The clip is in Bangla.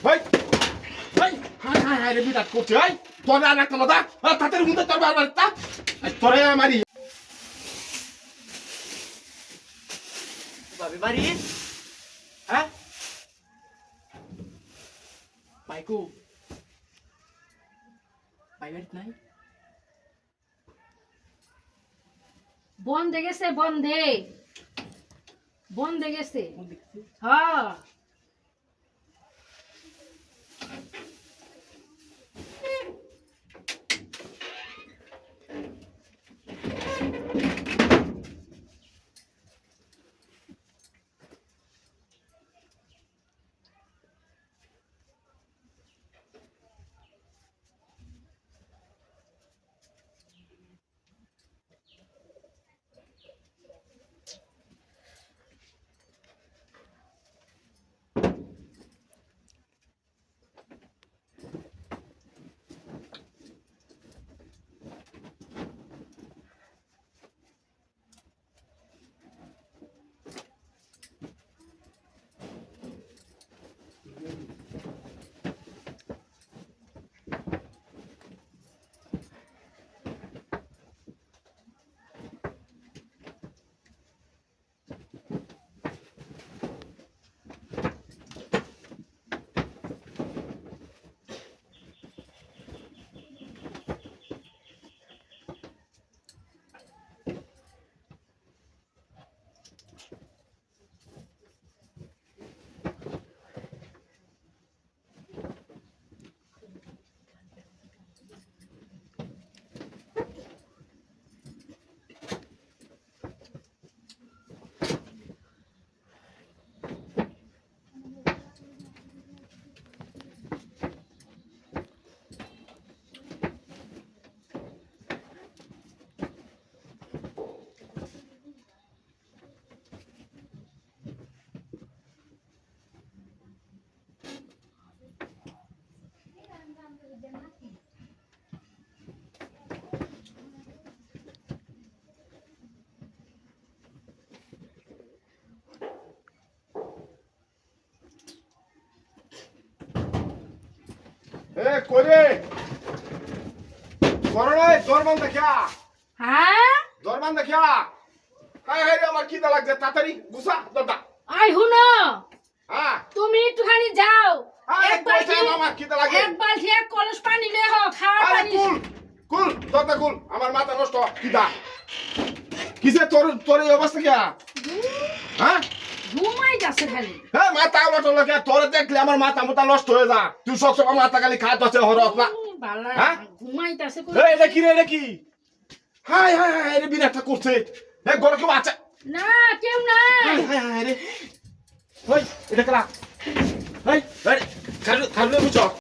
ভাই ভাই হাই হাই হাই রে বিরাট করছে ভাই তোরে আর একটা মাথা তাদের মুখে তোর বারবার তা তোরে মারি ভাবি বাড়ি হ্যাঁ বাইকু বাইক নাই বন্ধে গেছে বন্ধে গেছে হ্যাঁ এ কইরে করোনায় দরমান দেখিয়া হ্যাঁ দরমান দেখিয়া হাই হাই রে আমার খিদা লাগছে তাড়াতাড়ি গুছা দরদা আই হুনো হ্যাঁ তুমি একটুখানি যাও এক বালতি আমার খিদা লাগে এক বালতি এক কলস পানি লয়ে হো খাওয়া আরে পানি কুল কুল দরদা কুল আমার মাথা নষ্ট খিদা কিসে তোর এই অবস্থা কি হ্যাঁ ঘুমাই যাচ্ছে খালি হ্যাঁ মাথা উলট লাগে তোরে দেখলে আমার মাথা মাথা নষ্ট হয়ে যা তুই সব সময় মাথা খালি খাত আছে হরস না বালা হ্যাঁ? ঘুমাইতাছে এই এটা কি রে এটা কি হাই হাই হাই রে বিরাটটা করছে এ গরো কেউ আছে না কেউ নাই হাই হাই হাই রে ওই এটা কেলা